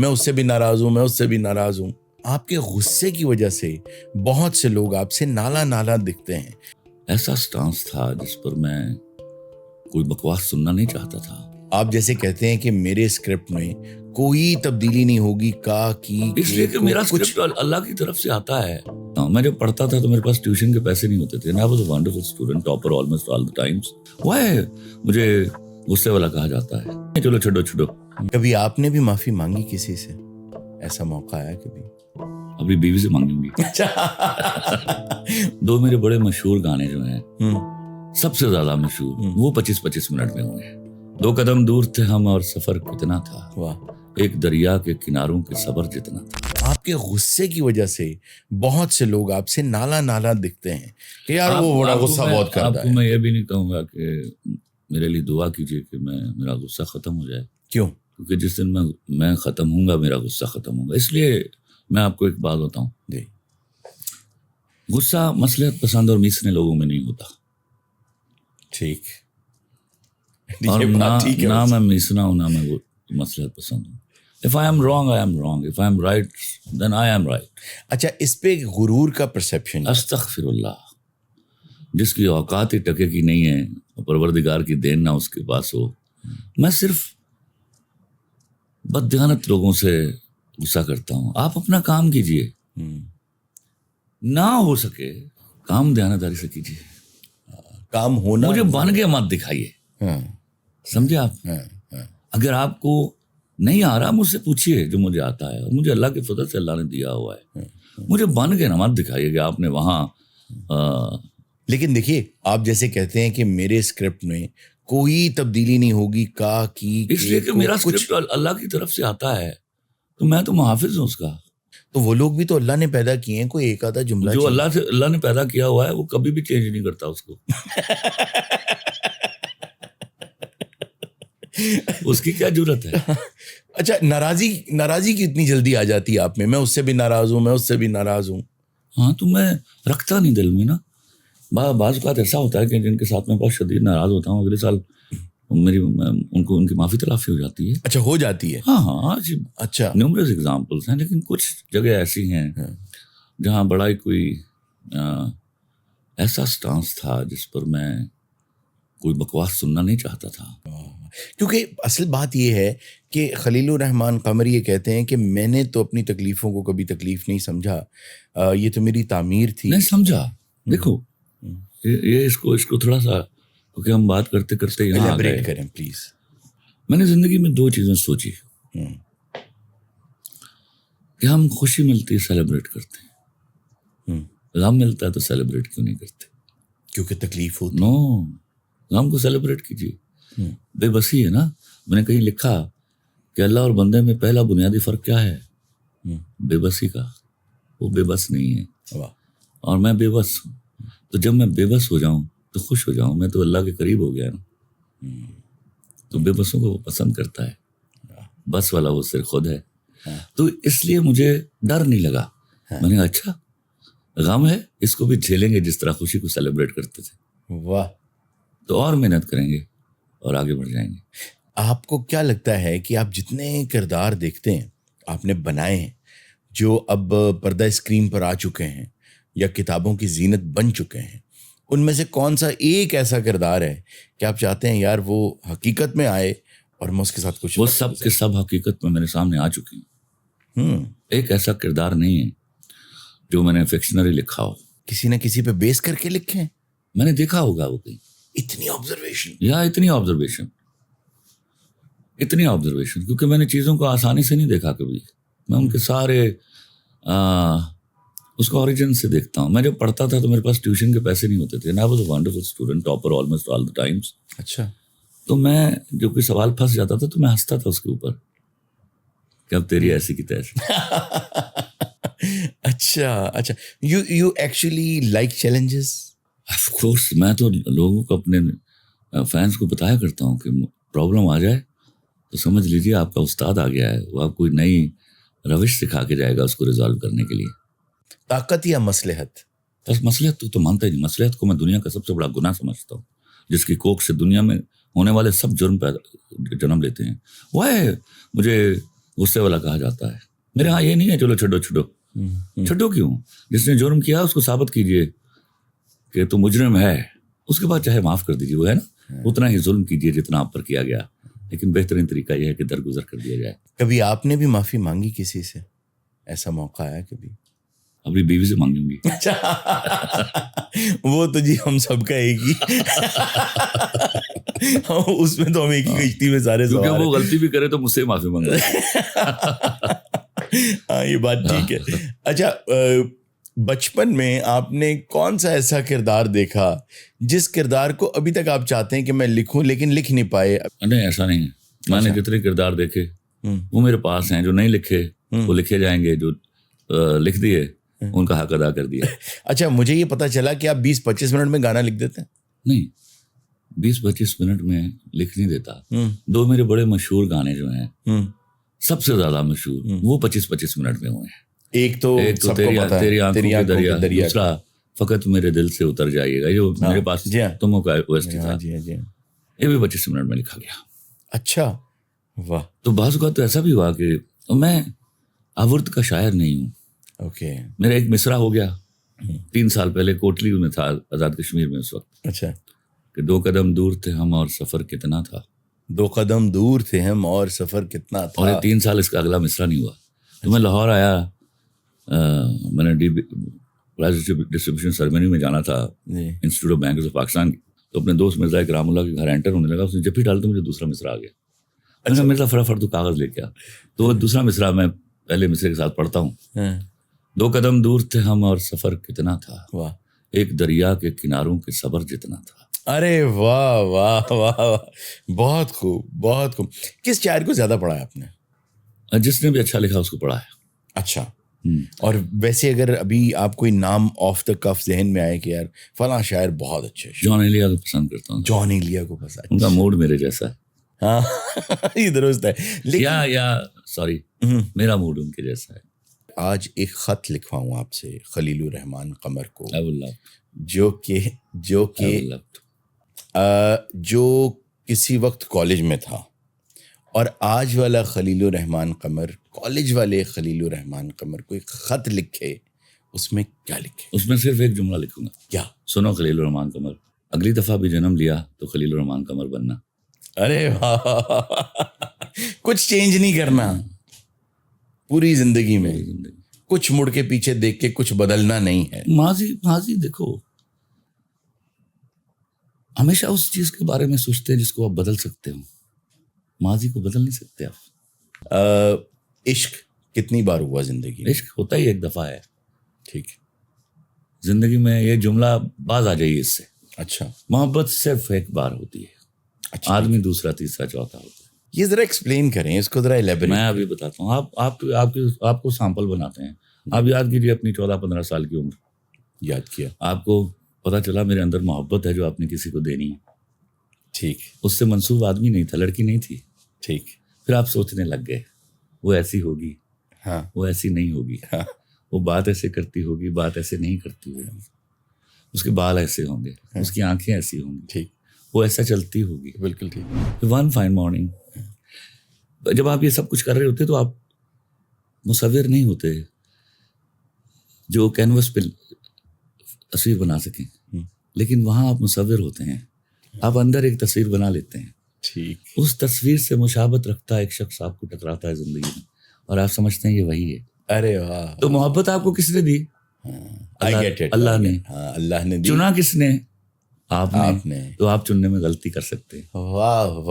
میں اس سے بھی ناراض ہوں، میں اس سے بھی ناراض ہوں. آپ کے غصے کی وجہ سے بہت سے لوگ آپ سے نالا نالا دکھتے ہیں. ایسا سٹانس تھا جس پر میں کوئی بکواس سننا نہیں چاہتا تھا. آپ جیسے کہتے ہیں کہ میرے اسکرپٹ میں کوئی تبدیلی نہیں ہوگی، اس لیے کہ میرا اسکرپٹ اللہ کی طرف سے آتا ہے. میں جب پڑھتا تھا تو میرے پاس ٹیوشن کے پیسے نہیں ہوتے تھے. I was a wonderful student, topper almost all the times. Why مجھے غصے والا کہا جاتا ہے؟ چلو چھوڑو. کبھی آپ نے بھی معافی مانگی کسی سے؟ ایسا موقع آیا کبھی؟ اپنی بیوی سے مانگوں گی. دو میرے بڑے مشہور گانے جو ہیں، سب سے زیادہ مشہور، وہ 25 منٹ میں ہوئے ہیں. 2 قدم دور تھے ہم اور سفر کتنا تھا، ایک دریا کے کناروں کے صبر جتنا تھا. آپ کے غصے کی وجہ سے بہت سے لوگ آپ سے نالا نالا دکھتے ہیں کہ یار وہ بڑا غصہ بہت کرتا ہے. آپ کو میں یہ بھی نہیں کہوں گا کہ میرے لیے دعا کیجیے کہ میرا غصہ ختم ہو جائے. کیوں؟ کیونکہ جس دن میں ختم ہوں گا میرا غصہ ختم ہوگا. اس لیے میں آپ کو ایک بات بتاؤں جی. غصہ مصلحت پسند اور میسنے لوگوں میں نہیں ہوتا. ٹھیک. اور نہ میں میسنا ہوں نہ میں مصلحت پسند ہوں. If I am wrong, I am wrong. If I am right, then I am right. اچھا، اس پہ غرور کا پرسیپشن. استغفر اللہ. جس کی اوقات ہی ٹکے کی نہیں ہے اور پروردگار کی دین نہ اس کے پاس ہو. میں صرف بددیانت لوگوں سے غصہ کرتا ہوں. آپ اپنا کام کیجئے، نہ ہو سکے کام دیانتداری سے کیجئے. کام ہونا، مجھے بن کے مت دکھائیے. سمجھے آپ؟ اگر آپ کو نہیں آ رہا مجھ سے پوچھئے جو مجھے آتا ہے، اور مجھے اللہ کے فضل سے اللہ نے دیا ہوا ہے. مجھے بن کے نہ مت دکھائیے کہ آپ نے وہاں. لیکن دیکھیے، آپ جیسے کہتے ہیں کہ میرے اسکرپٹ میں کوئی تبدیلی نہیں ہوگی اس لیے کہ میرا اسکرپٹ اللہ کی طرف سے آتا ہے، تو میں تو محافظ ہوں اس کا. تو وہ لوگ بھی تو اللہ نے پیدا کیے ہیں، کوئی ایک آدھا جملہ جو اللہ نے پیدا کیا ہوا ہے وہ کبھی بھی چینج نہیں کرتا اس کو. اس کی کیا ضرورت ہے؟ اچھا، ناراضی کی اتنی جلدی آ جاتی ہے آپ میں اس سے بھی ناراض ہوں، میں اس سے بھی ناراض ہوں. ہاں، تو میں رکھتا نہیں دل میں نا. بعض اوقات ایسا ہوتا ہے کہ جن کے ساتھ میں بہت شدید ناراض ہوتا ہوں، اگلے سال ان کی معافی تلافی ہو جاتی ہے. اچھا، ہو جاتی ہے. ہاں. اچھا، نیومرس ایگزامپلس ہیں، لیکن کچھ جگہ ایسی ہیں جہاں بڑا ہی کوئی ایسا سٹانس تھا جس پر میں کوئی بکواس سننا نہیں چاہتا تھا. کیونکہ اصل بات یہ ہے کہ خلیل الرحمن قمری یہ کہتے ہیں کہ میں نے تو اپنی تکلیفوں کو کبھی تکلیف نہیں سمجھا، یہ تو میری تعمیر تھی. نہیں سمجھا. دیکھو یہ اس کو تھوڑا سا، کیونکہ ہم بات کرتے کرتے یہاں ایلیبریٹ کریں پلیز. میں نے زندگی میں 2 چیزیں سوچی کہ ہم خوشی ملتی ہے سیلیبریٹ کرتے ہیں، غم ملتا ہے تو سیلیبریٹ کیوں نہیں کرتے؟ کیونکہ تکلیف ہوتی. نو، غم کو سیلیبریٹ کیجیے. بے بسی ہے نا. میں نے کہیں لکھا کہ اللہ اور بندے میں پہلا بنیادی فرق کیا ہے؟ بے بسی کا. وہ بے بس نہیں ہے اور میں بے بس ہوں. تو جب میں بے بس ہو جاؤں تو خوش ہو جاؤں. میں تو اللہ کے قریب ہو گیا نا. تو بے بسوں کو وہ پسند کرتا ہے، بس والا وہ صرف خود ہے. تو اس لیے مجھے ڈر نہیں لگا. میں نے کہا اچھا غم ہے، اس کو بھی جھیلیں گے جس طرح خوشی کو سیلیبریٹ کرتے تھے. واہ. تو اور محنت کریں گے اور آگے بڑھ جائیں گے. آپ کو کیا لگتا ہے کہ آپ جتنے کردار دیکھتے ہیں، آپ نے بنائے ہیں، جو اب پردہ اسکرین پر آ چکے ہیں یا کتابوں کی زینت بن چکے ہیں، ان میں سے کون سا ایک ایسا کردار ہے کہ آپ چاہتے ہیں یار وہ حقیقت میں آئے اور میں اس کے ساتھ کچھ؟ وہ سب کے سب حقیقت میں میرے سامنے آ چکے ہیں. ایک ایسا کردار نہیں ہے جو میں نے فکشنری لکھا ہو. کسی نہ کسی پہ بیس کر کے لکھے ہیں. میں نے دیکھا ہوگا وہ کہیں. اتنی آبزرویشن کیونکہ میں نے چیزوں کو آسانی سے نہیں دیکھا کبھی. میں ان کے سارے اس کو اوریجن سے دیکھتا ہوں. میں جب پڑھتا تھا تو میرے پاس ٹیوشن کے پیسے نہیں ہوتے تھے. I was a wonderful student, topper almost all the times. اچھا. تو میں جو کوئی سوال پھنس جاتا تھا تو میں ہنستا تھا اس کے اوپر کہ اب تیری ایسی کی تیسی. اچھا. You actually like challenges? Of course. میں تو لوگوں کو، اپنے فینس کو بتایا کرتا ہوں کہ پرابلم آ جائے تو سمجھ لیجیے آپ کا استاد آ گیا ہے. وہ آپ کوئی نئی روش سکھا کے جائے گا اس کو ریزالو کرنے کے لیے. طاقت یا مصلحت؟ بس مصلحت تو مانتا ہی نہیں. مصلحت کو میں دنیا کا سب سے بڑا گناہ سمجھتا ہوں، جس کی کوکھ سے دنیا میں ہونے والے سب جرم جنم لیتے ہیں. وہ ہے مجھے غصے والا کہا جاتا ہے. میرے ہاں یہ نہیں ہے چلو چھڈو چھڈو کیوں؟ جس نے جرم کیا اس کو ثابت کیجئے کہ تو مجرم ہے, اس کے بعد چاہے معاف کر دیجیے, وہ ہے نا, اتنا ہی ظلم کیجیے جتنا آپ پر کیا گیا, لیکن بہترین طریقہ یہ ہے کہ درگزر کر دیا جائے. کبھی آپ نے بھی معافی مانگی کسی سے؟ ایسا موقع آیا کبھی؟ اپنی بیوی سے مانگوں گی. وہ تو جی ہم سب کا ایک ہی, اس میں تو ہم ایک ہی کشتی میں سارے سوار ہیں. کیونکہ وہ غلطی بھی کرے تو مجھ سے معافی مانگے. ہاں یہ بات ٹھیک ہے. اچھا, بچپن میں آپ نے کون سا ایسا کردار دیکھا جس کردار کو ابھی تک آپ چاہتے ہیں کہ میں لکھوں لیکن لکھ نہیں پائے؟ نہیں ایسا نہیں ہے. میں نے جتنے کردار دیکھے وہ میرے پاس ہیں, جو نہیں لکھے وہ لکھے جائیں گے, جو لکھ دیے ان کا حق ادا کر دیا. اچھا, مجھے یہ پتا چلا کہ آپ 20-25 منٹ میں گانا لکھ دیتے ہیں. نہیں 20-25 منٹ میں لکھ نہیں دیتا. 2 میرے بڑے مشہور گانے جو ہیں سب سے زیادہ مشہور, وہ 25-25 منٹ میں ہوئے ہیں. ایک تو تیری آنکھوں کی دریا, دوسرا فقط میرے دل سے اتر جائیے گا, جو میرے پاس تموں کا OST تھا, یہ بھی 25 منٹ میں لکھا گیا. اچھا واہ. تو بعض اوقات تو ایسا بھی ہوا کہ میں آورت کا شاعر نہیں ہوں. اوکے. میرا ایک مصرع ہو گیا 3 سال پہلے, کوٹلی میں تھا آزاد کشمیر میں اس وقت. اچھا. کہ 2 قدم دور تھے ہم اور سفر کتنا تھا. 2 قدم دور تھے ہم اور سفر کتنا تھا. اور 3 سال اس کا اگلا مصرع نہیں ہوا. تو میں لاہور آیا, میں نے ڈسٹریبیوشن سرمنی میں جانا تھا institute of bankers of Pakistan. تو اپنے دوست مرزا کرام اللہ کے گھر انٹر ہونے لگا, اس نے جب بھی ڈالا تو مجھے دوسرا مصرع آ گیا. اچھا مرزا فٹافٹ تو کاغذ لے کے آ. تو وہ دوسرا مصرع میں پہلے مصرع کے ساتھ پڑھتا ہوں. 2 قدم دور تھے ہم اور سفر کتنا تھا, ایک دریا کے کناروں کے صبر جتنا تھا. ارے واہ واہ واہ, بہت خوب بہت خوب. کس شاعر کو زیادہ پڑھا ہے آپ نے؟ جس نے بھی اچھا لکھا اس کو پڑھا ہے. اچھا. اور ویسے اگر ابھی آپ کوئی نام آف دا کف ذہن میں آئے کہ یار فلاں شاعر بہت اچھے, جان ایلیا کو پسند کرتا ہوں. جان ایلیا کو پسند, ان کا موڈ میرے جیسا ہے. ہاں یہ درست ہے. سوری میرا موڈ ان کے جیسا ہے. آج ایک خط لکھواؤں آپ سے خلیل الرحمان قمر کو, جو کسی وقت کالج میں تھا, اور آج والا خلیل الرحمان قمر, کالج والے خلیل الرحمان قمر کو ایک خط لکھے, اس میں کیا لکھے؟ اس میں صرف ایک جملہ لکھوں گا. کیا؟ سنو خلیل الرحمان قمر, اگلی دفعہ بھی جنم لیا تو خلیل الرحمان قمر بننا. ارے کچھ چینج نہیں کرنا پوری زندگی میں, کچھ مڑ کے پیچھے دیکھ کے کچھ بدلنا نہیں ہے. ماضی دیکھو, ہمیشہ اس چیز کے بارے میں سوچتے ہیں جس کو آپ بدل سکتے ہو, ماضی کو بدل نہیں سکتے آپ. عشق کتنی بار ہوا زندگی میں؟ عشق ہوتا ہی ایک دفعہ ہے. ٹھیک. زندگی میں یہ جملہ باز آ جائیے اس سے. اچھا. محبت صرف ایک بار ہوتی ہے. اچھا. آدمی دوسرا تیسرا چوتھا ہوتا ہے. یہ ذرا ایکسپلین کریں اس کو, ذرا ایلیبریٹ. میں ابھی بتاتا ہوں. آپ کو سیمپل بناتے ہیں. آپ یاد کیجیے اپنی 14-15 سال کی عمر. یاد کیا. آپ کو پتا چلا میرے اندر محبت ہے جو آپ نے کسی کو دینی ہے. ٹھیک. اس سے منسوب آدمی نہیں تھا, لڑکی نہیں تھی. ٹھیک. پھر آپ سوچنے لگ گئے وہ ایسی ہوگی, ہاں وہ ایسی نہیں ہوگی, ہاں وہ بات ایسے کرتی ہوگی, بات ایسے نہیں کرتی ہوگی, اس کے بال ایسے ہوں گے, اس کی آنکھیں ایسی ہوں گی, ٹھیک, وہ ایسا چلتی ہوگی. بالکل ٹھیک. ون فائن مارننگ جب آپ یہ سب کچھ کر رہے ہوتے تو آپ مصور نہیں ہوتے جو کینوس پہ تصویر بنا سکیں, لیکن وہاں آپ مصور ہوتے ہیں. آپ اندر ایک تصویر بنا لیتے ہیں. ٹھیک. اس تصویر سے مشابہت رکھتا ہے ایک شخص آپ کو ٹکراتا ہے زندگی میں, اور آپ سمجھتے ہیں یہ وہی ہے. ارے واہ. تو محبت آپ کو کس نے دی؟ اللہ نے. اللہ نے دی. چنا کس نے؟ آپ نے. تو آپ چننے میں غلطی کر سکتے ہیں. واہ.